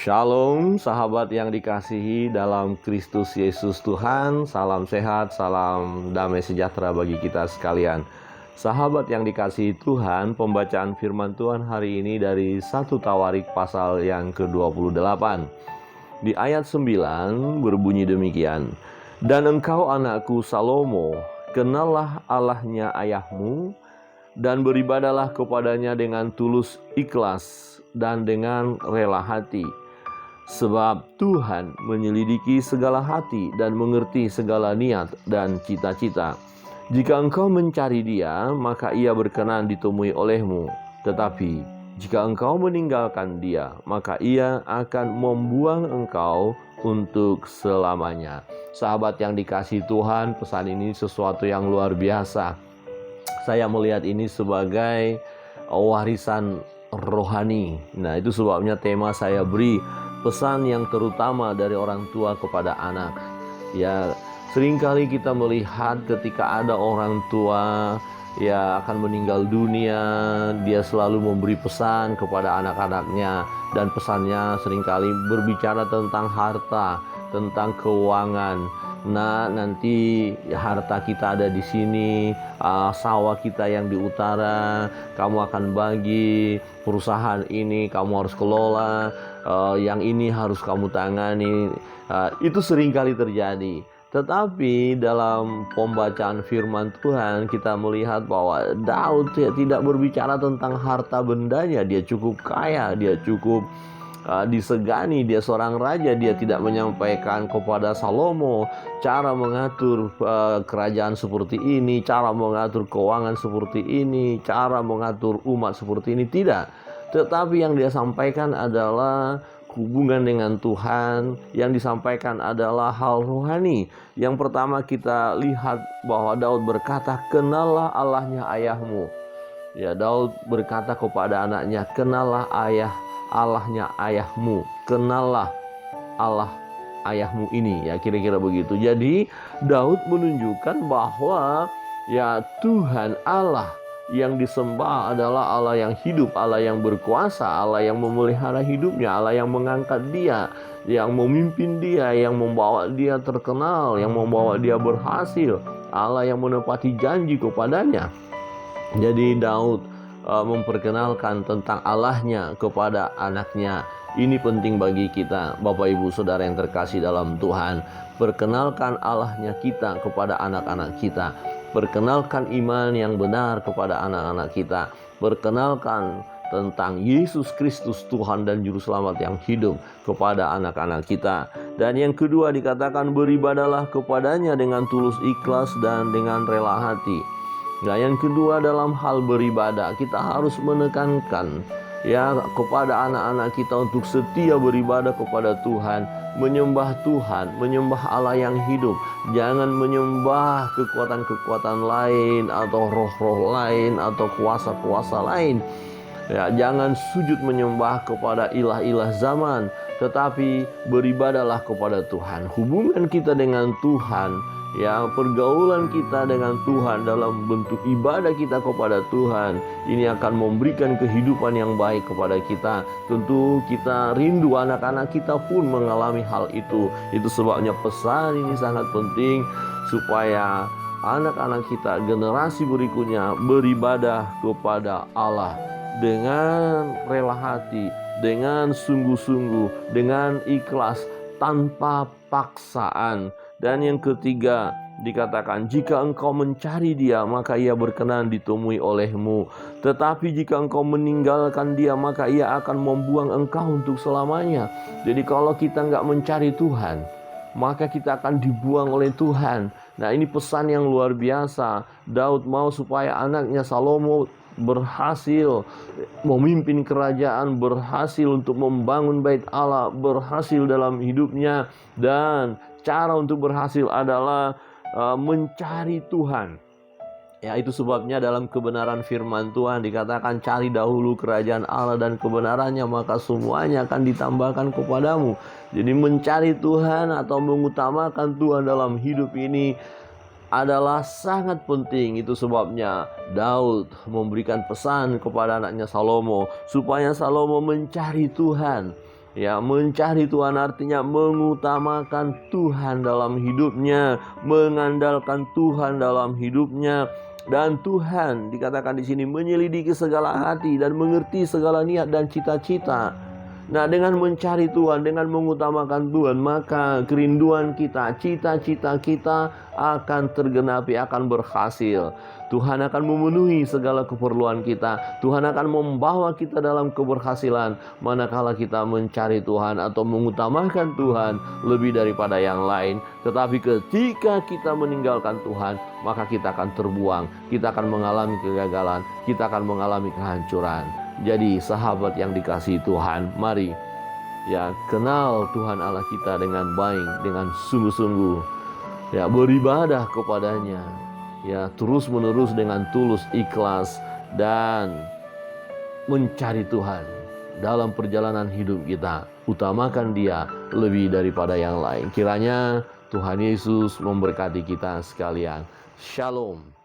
Shalom sahabat yang dikasihi dalam Kristus Yesus Tuhan. Salam sehat, salam damai sejahtera bagi kita sekalian. Sahabat yang dikasihi Tuhan, pembacaan firman Tuhan hari ini dari 1 Tawarik pasal yang ke-28. Di ayat 9 berbunyi demikian. Dan engkau anakku Salomo, kenallah Allahnya ayahmu, dan beribadalah kepadanya dengan tulus ikhlas dan dengan rela hati. Sebab Tuhan menyelidiki segala hati dan mengerti segala niat dan cita-cita. Jika engkau mencari Dia, maka Ia berkenan ditemui olehmu. Tetapi jika engkau meninggalkan Dia, maka Ia akan membuang engkau untuk selamanya. Sahabat yang dikasihi Tuhan, pesan ini sesuatu yang luar biasa. Saya melihat ini sebagai warisan rohani. Nah, itu sebabnya tema saya beri pesan yang terutama dari orang tua kepada anak. Ya, seringkali kita melihat ketika ada orang tua ya akan meninggal dunia, dia selalu memberi pesan kepada anak-anaknya, dan pesannya seringkali berbicara tentang harta, tentang keuangan. Nah, nanti harta kita ada di sini, sawah kita yang di utara, kamu akan bagi, perusahaan ini kamu harus kelola, yang ini harus kamu tangani. Itu seringkali terjadi. Tetapi dalam pembacaan firman Tuhan kita melihat bahwa Daud tidak berbicara tentang harta bendanya. Dia cukup kaya, dia cukup disegani, dia seorang raja. Dia tidak menyampaikan kepada Salomo cara mengatur kerajaan seperti ini, cara mengatur keuangan seperti ini, cara mengatur umat seperti ini. Tidak. Tetapi yang dia sampaikan adalah hubungan dengan Tuhan. Yang disampaikan adalah hal rohani. Yang pertama kita lihat bahwa Daud berkata, kenallah Allahnya ayahmu. Ya, Daud berkata kepada anaknya, kenallah Allahnya ayahmu, kenallah Allah ayahmu ini. Ya, kira-kira begitu. Jadi Daud menunjukkan bahwa ya Tuhan Allah yang disembah adalah Allah yang hidup, Allah yang berkuasa, Allah yang memelihara hidupnya, Allah yang mengangkat dia, yang memimpin dia, yang membawa dia terkenal, yang membawa dia berhasil, Allah yang menepati janji kepadanya. Jadi Daud memperkenalkan tentang Allahnya kepada anaknya. Ini penting bagi kita, Bapak Ibu Saudara yang terkasih dalam Tuhan. Perkenalkan Allahnya kita kepada anak-anak kita. Perkenalkan iman yang benar kepada anak-anak kita. Perkenalkan tentang Yesus Kristus Tuhan dan Juru Selamat yang hidup kepada anak-anak kita. Dan yang kedua dikatakan, beribadalah kepadanya dengan tulus ikhlas dan dengan rela hati. Nah, yang kedua dalam hal beribadah, kita harus menekankan ya kepada anak-anak kita untuk setia beribadah kepada Tuhan, menyembah Tuhan, menyembah Allah yang hidup. Jangan menyembah kekuatan-kekuatan lain atau roh-roh lain atau kuasa-kuasa lain. Ya, jangan sujud menyembah kepada ilah-ilah zaman, tetapi beribadahlah kepada Tuhan. Hubungan kita dengan Tuhan, ya, pergaulan kita dengan Tuhan dalam bentuk ibadah kita kepada Tuhan, ini akan memberikan kehidupan yang baik kepada kita. Tentu kita rindu anak-anak kita pun mengalami hal itu. Itu sebabnya pesan ini sangat penting supaya anak-anak kita, generasi berikutnya, beribadah kepada Allah dengan rela hati, dengan sungguh-sungguh, dengan ikhlas, tanpa paksaan. Dan yang ketiga dikatakan, jika engkau mencari Dia, maka Ia berkenan ditemui olehmu. Tetapi jika engkau meninggalkan Dia, maka Ia akan membuang engkau untuk selamanya. Jadi kalau kita nggak mencari Tuhan, maka kita akan dibuang oleh Tuhan. Nah, ini pesan yang luar biasa. Daud mau supaya anaknya Salomo berhasil memimpin kerajaan, berhasil untuk membangun bait Allah, berhasil dalam hidupnya. Dan cara untuk berhasil adalah mencari Tuhan. Ya, itu sebabnya dalam kebenaran firman Tuhan dikatakan, cari dahulu kerajaan Allah dan kebenarannya, maka semuanya akan ditambahkan kepadamu. Jadi mencari Tuhan atau mengutamakan Tuhan dalam hidup ini adalah sangat penting. Itu sebabnya Daud memberikan pesan kepada anaknya Salomo supaya Salomo mencari Tuhan. Ya, mencari Tuhan artinya mengutamakan Tuhan dalam hidupnya, mengandalkan Tuhan dalam hidupnya. Dan Tuhan dikatakan di sini menyelidiki segala hati dan mengerti segala niat dan cita-cita. Nah, dengan mencari Tuhan, dengan mengutamakan Tuhan, maka kerinduan kita, cita-cita kita akan tergenapi, akan berhasil. Tuhan akan memenuhi segala keperluan kita. Tuhan akan membawa kita dalam keberhasilan manakala kita mencari Tuhan atau mengutamakan Tuhan lebih daripada yang lain. Tetapi ketika kita meninggalkan Tuhan, maka kita akan terbuang, kita akan mengalami kegagalan, kita akan mengalami kehancuran. Jadi sahabat yang dikasihi Tuhan, mari ya kenal Tuhan Allah kita dengan baik, dengan sungguh-sungguh. Ya, beribadah kepadanya. Ya, terus-menerus dengan tulus, ikhlas, dan mencari Tuhan dalam perjalanan hidup kita. Utamakan Dia lebih daripada yang lain. Kiranya Tuhan Yesus memberkati kita sekalian. Shalom.